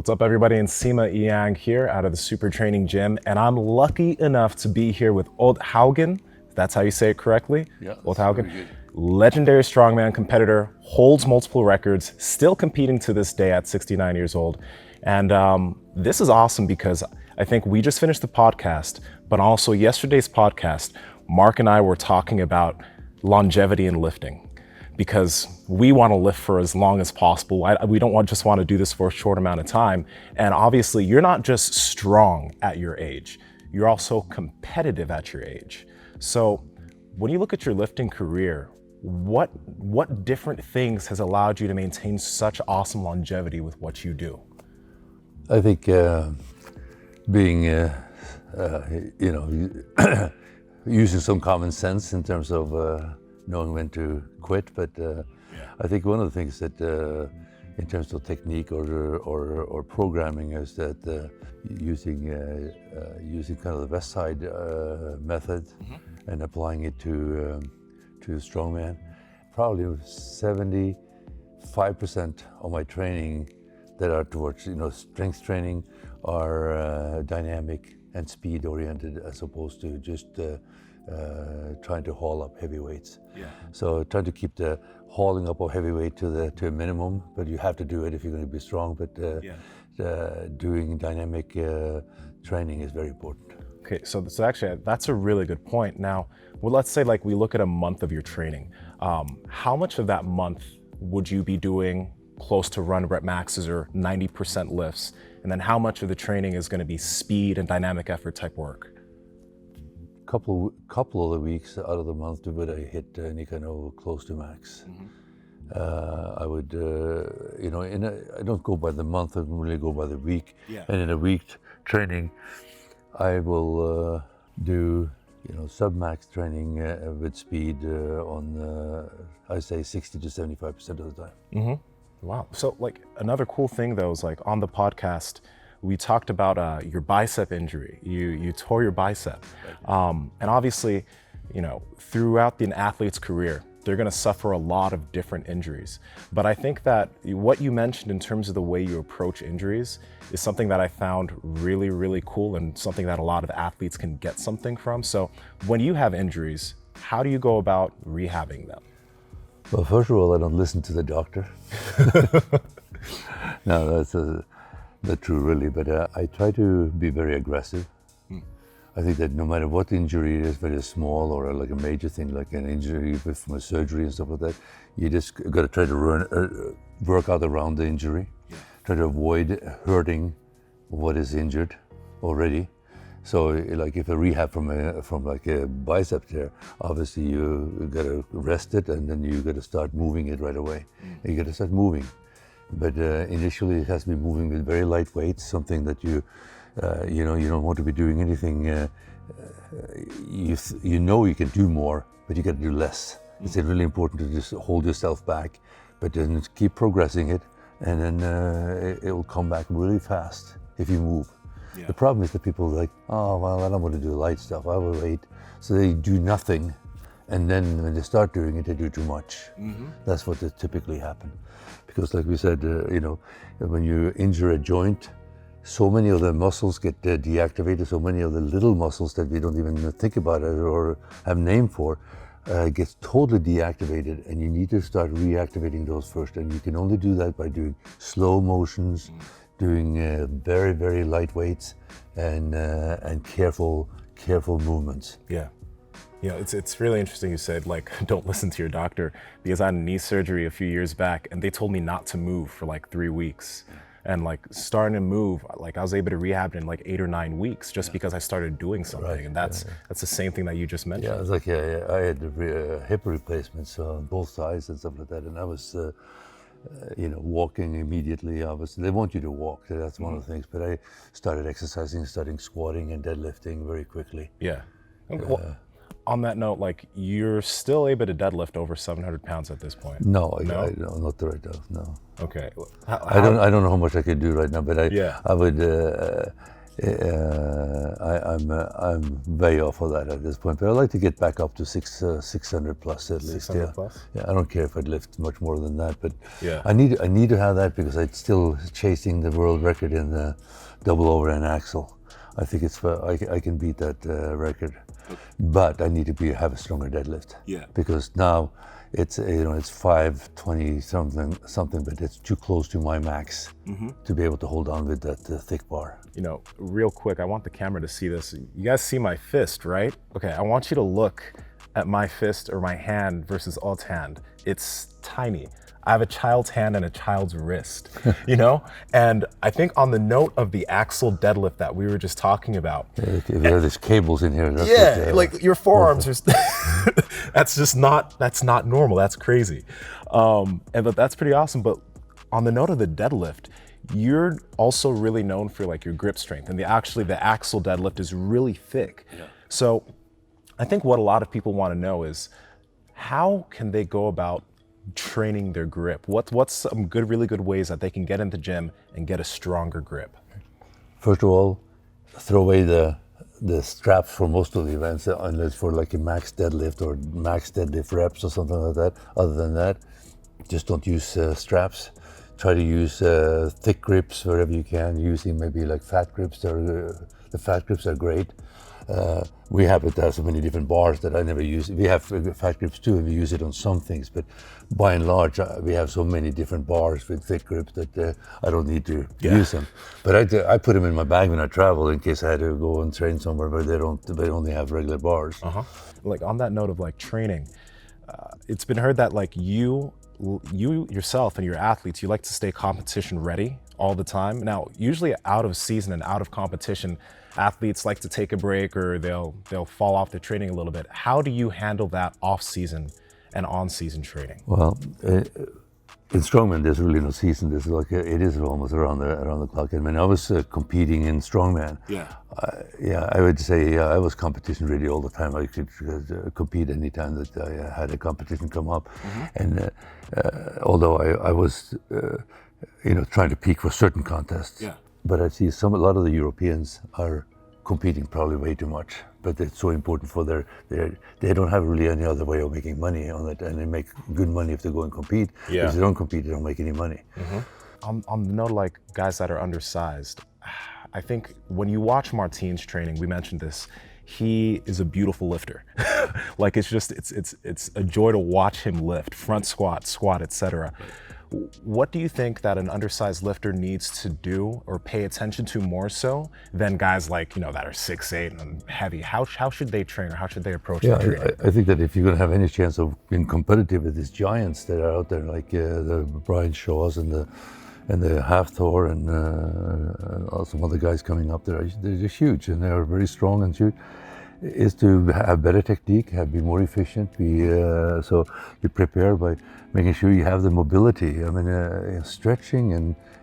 What's up, everybody? Nsima Inyang here out of the SuperTraining gym, and I'm lucky enough to be here with old Haugen, if that's how you say it correctly. Yeah, old Haugen, legendary strongman competitor, holds multiple records, still competing to this day at 69 years old. And this is awesome because I think we just finished the podcast, but also yesterday's podcast, Mark and I were talking about longevity in lifting, because we want to lift for as long as possible. We don't just want to do this for a short amount of time. And obviously, you're not just strong at your age, you're also competitive at your age. So when you look at your lifting career, what different things has allowed you to maintain such awesome longevity with what you do? I think being, using some common sense in terms of knowing when to quit, but I think one of the things that in terms of technique or programming is that using kind of the West Side method and applying it to Strongman. Probably 75% of my training that are towards strength training are dynamic and speed oriented, as opposed to just trying to haul up heavy weights. So trying to keep the hauling up of heavy weight to a minimum, but you have to do it if you're going to be strong. But doing dynamic training is very important. Okay, so actually, that's a really good point. Now, well, let's say like we look at a month of your training. How much of that month would you be doing close to run rep maxes or 90% lifts? And then how much of the training is going to be speed and dynamic effort type work? Couple of the weeks out of the month would I hit any kind of close to max. I would, I don't go by the month, I really go by the week. And in a week training, I will do, sub-max training with speed on, I say 60 to 75% of the time. Wow. So like another cool thing though is like on the podcast, we talked about your bicep injury. You tore your bicep. And obviously, throughout an athlete's career, they're gonna suffer a lot of different injuries. But I think that what you mentioned in terms of the way you approach injuries is something that I found really, really cool and something that a lot of athletes can get something from. So when you have injuries, how do you go about rehabbing them? Well, first of all, I don't listen to the doctor. No, that's not true, really, but I try to be very aggressive. I think that no matter what injury it is, whether small or like a major thing, like an injury from a surgery and stuff like that, you just got to try to work out around the injury, try to avoid hurting what is injured already. So, like if a rehab from like a bicep tear, obviously you got to rest it and then you got to start moving it right away. You got to start moving. But initially it has to be moving with very light weights, something that you don't want to be doing anything, you can do more, but you got to do less. It's really important to just hold yourself back, but then keep progressing it, and then it will come back really fast if you move. The problem is that people are like, oh, well, I don't want to do light stuff, I will wait. So they do nothing, and then when they start doing it, they do too much. That's what typically happens. Because like we said, when you injure a joint, so many of the muscles get deactivated, so many of the little muscles that we don't even think about it or have name for gets totally deactivated, and you need to start reactivating those first. And you can only do that by doing slow motions, doing very, very light weights and careful movements. It's really interesting you said, like, don't listen to your doctor, because I had a knee surgery a few years back and they told me not to move for like 3 weeks. And like starting to move, like I was able to rehab in like 8 or 9 weeks just because I started doing something. And that's the same thing that you just mentioned. Yeah, it's like I had hip replacements on both sides and stuff like that. And I was, walking immediately, obviously. They want you to walk, that's one of the things. But I started exercising, starting squatting and deadlifting very quickly. Well, on that note, like you're still able to deadlift over 700 pounds at this point? No, I not right now, no. Okay. I don't know how much I could do right now, but I would, I'm way off of that at this point, but I'd like to get back up to 600 plus at least. 600 plus? Yeah, I don't care if I'd lift much more than that, but Yeah. I need to have that because I'm still chasing the world record in the double overhand axle. I think I can beat that record, but I need to have a stronger deadlift. Yeah. Because now it's 520 something, but it's too close to my max to be able to hold on with that thick bar. You know, real quick, I want the camera to see this. You guys see my fist, right? Okay, I want you to look at my fist or my hand versus Odd's hand. It's tiny. I have a child's hand and a child's wrist, you know? And I think on the note of the axle deadlift that we were just talking about. If there's cables in here. Like your forearms are, that's not normal. That's crazy. But that's pretty awesome. But on the note of the deadlift, you're also really known for like your grip strength, and the axle deadlift is really thick. Yeah. So I think what a lot of people want to know is how can they go about training their grip? What's some really good ways that they can get in the gym and get a stronger grip? First of all, throw away the straps for most of the events, unless for like a max deadlift or max deadlift reps or something like that. Other than that, just don't use straps. Try to use thick grips wherever you can, using maybe like fat grips. The fat grips are great. We happen to have so many different bars that I never use. We have fat grips too, and we use it on some things, but by and large, we have so many different bars with thick grips that I don't need to use them. But I put them in my bag when I travel in case I had to go and train somewhere where they only have regular bars. Like on that note of like training, it's been heard that like you yourself and your athletes, you like to stay competition ready all the time. Now, usually out of season and out of competition, athletes like to take a break or they'll fall off their training a little bit. How do you handle that off season and on season training? Well, in strongman, there's really no season. There's like it is almost around the clock. I mean, I was competing in strongman. I would say I was competition ready all the time. I could compete anytime that I had a competition come up. And although I was, trying to peak for certain contests. But I see a lot of the Europeans are competing probably way too much. But it's so important for they don't have really any other way of making money on it, and they make good money if they go and compete. If they don't compete, they don't make any money. On the note, like guys that are undersized, I think when you watch Martin's training, we mentioned this, he is a beautiful lifter. Like it's a joy to watch him lift, front squat, etc. What do you think that an undersized lifter needs to do or pay attention to more so than guys like, that are 6'8" and heavy? How should they train, or how should they approach their training? I think that if you're going to have any chance of being competitive with these giants that are out there, like the Brian Shaws and the Half Thor and some other guys coming up there, they're just huge and they're very strong and huge, is to have better technique, be more efficient, so you prepare by making sure you have the mobility. I mean, stretching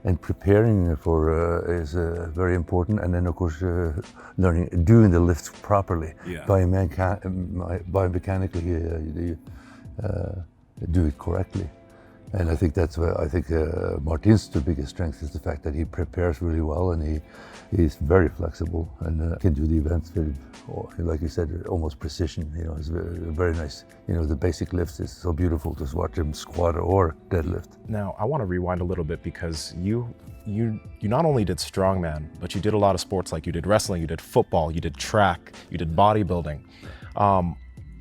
and preparing for is very important, and then of course doing the lifts properly. Biomechanically do it correctly. And I think that's where Martin's biggest strength is the fact that he prepares really well, and he's very flexible and can do the events with, like you said, almost precision. It's very nice. The basic lifts is so beautiful to watch him squat or deadlift. Now, I want to rewind a little bit because you not only did strongman, but you did a lot of sports. Like you did wrestling, you did football, you did track, you did bodybuilding.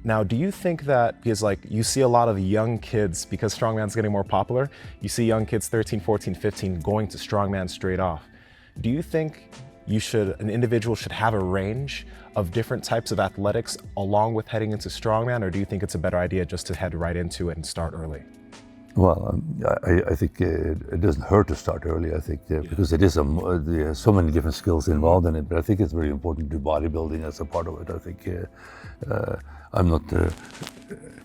Now, do you think that, because like you see a lot of young kids, because strongman's getting more popular, you see young kids 13, 14, 15 going to strongman straight off. Do you think an individual should have a range of different types of athletics along with heading into strongman, or do you think it's a better idea just to head right into it and start early? Well, I think it doesn't hurt to start early. I think because it is so many different skills involved in it. But I think it's very important to do bodybuilding as a part of it. I think I'm not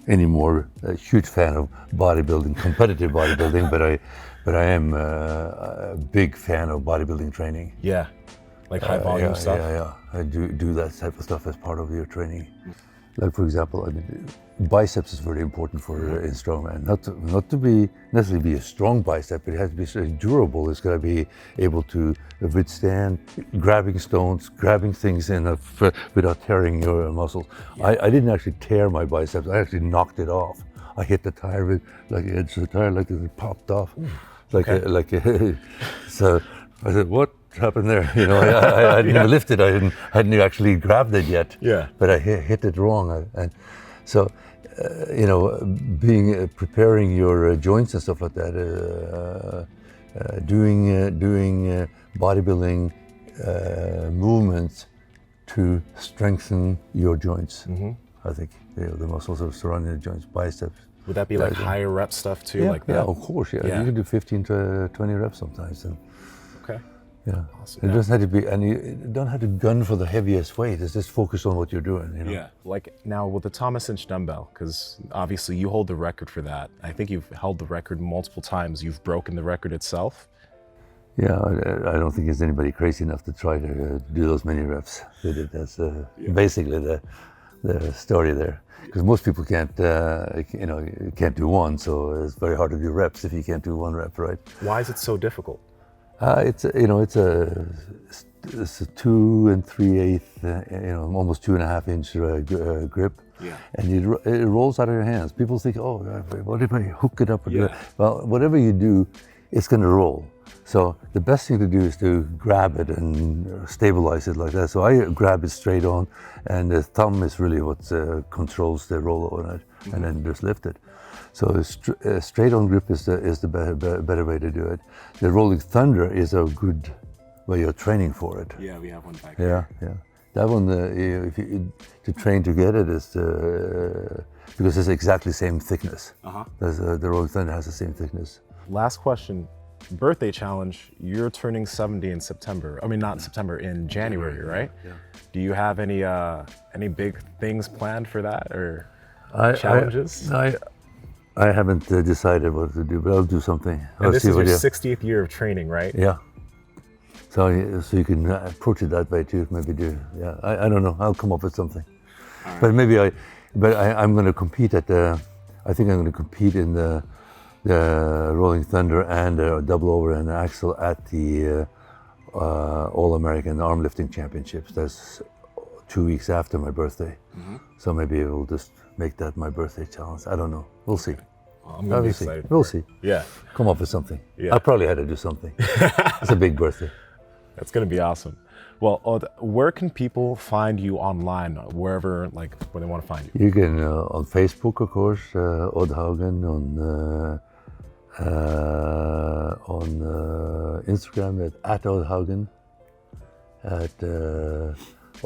anymore a huge fan of bodybuilding, competitive bodybuilding, but I am a big fan of bodybuilding training. Yeah, like high volume stuff. Yeah. I do that type of stuff as part of your training. Like for example, I mean, biceps is very important for in strongman. Not to be necessarily be a strong bicep, but it has to be sort of durable. It's got to be able to withstand grabbing stones, grabbing things without tearing your muscles. I didn't actually tear my biceps. I actually knocked it off. I hit the tire with like the edge of the tire, like it popped off. So I said, what happened there? You know, I hadn't even lifted. I hadn't actually grabbed it yet. Yeah. But I hit it wrong, and so you know, preparing your joints and stuff like that, doing bodybuilding movements to strengthen your joints. I think the muscles are surrounding the joints, biceps. Would that be like higher rep stuff too? Yeah, like that? yeah, of course. Yeah, you can do 15 to 20 reps sometimes. And okay. yeah, Awesome. It doesn't have to be, and you don't have to gun for the heaviest weight. It's just focus on what you're doing. You know? Yeah. Like now with the Thomas inch dumbbell, because obviously you hold the record for that. I think you've held the record multiple times. You've broken the record itself. Yeah, I don't think there's anybody crazy enough to try to do those many reps with it. That's basically the story there. Because most people can't, you know, can't do one, so it's very hard to do reps if you can't do one rep, right? Why is it so difficult? It's you know, it's a 2 3/8, you know, almost 2.5 inch grip. Yeah. And it rolls out of your hands. People think, oh, what if I hook it up? Yeah. Well, whatever you do, it's going to roll. So the best thing to do is to grab it and stabilize it like that. So I grab it straight on, and the thumb is really what controls the roll on it, and then just lift it. So a straight on grip is the better way to do it. The rolling thunder is a good way of training for it. Yeah, we have one back here. Yeah. That one, if you to train to get it is because it's exactly the same thickness. The rolling thunder has the same thickness. Last question. Birthday challenge, you're turning 70 in September. I mean, not in September, in January, right? Yeah. Do you have any big things planned for that, or challenges? I haven't decided what to do, but I'll do something. And this is your 60th year of training, right? Yeah. So you can approach it that way too, maybe do. Yeah, I don't know. I'll come up with something. Right. But maybe I'm going to compete at I think I'm going to compete in the Rolling Thunder and double over and axle at the All-American Arm Lifting Championships. That's 2 weeks after my birthday. So maybe we'll just make that my birthday challenge. I don't know. We'll see. Well, I'm going to be excited. We'll see. Yeah. Come up with something. Yeah. I probably had to do something. It's a big birthday. That's going to be awesome. Well, Odd, where can people find you online, wherever, like, where they want to find you? You can on Facebook, of course, Odd Haugen, on Instagram at Odd Haugen.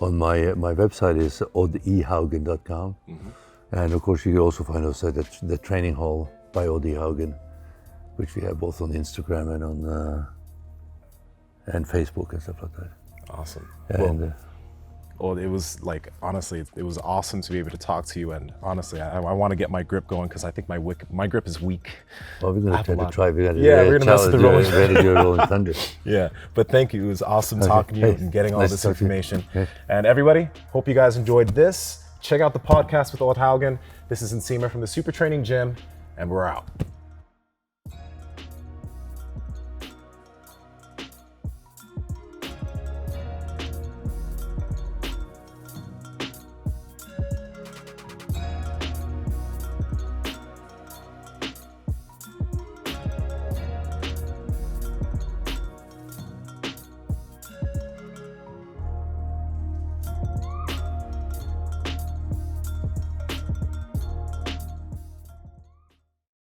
On my website is oddehaugen.com. And of course, you can also find us at the Training Hall by Odd Haugen, which we have both on Instagram and and Facebook and stuff like that. Awesome. And, well, it was like, honestly, it was awesome to be able to talk to you. And honestly, I want to get my grip going because I think my grip is weak. Well, we're going to try. We're going to mess with the rolling. We're going to do a Rolling Thunder. Yeah, but thank you. It was awesome talking to you and getting all this information. And everybody, hope you guys enjoyed this. Check out the podcast with Odd Haugen. This is Nsima from the SuperTraining Gym, and we're out.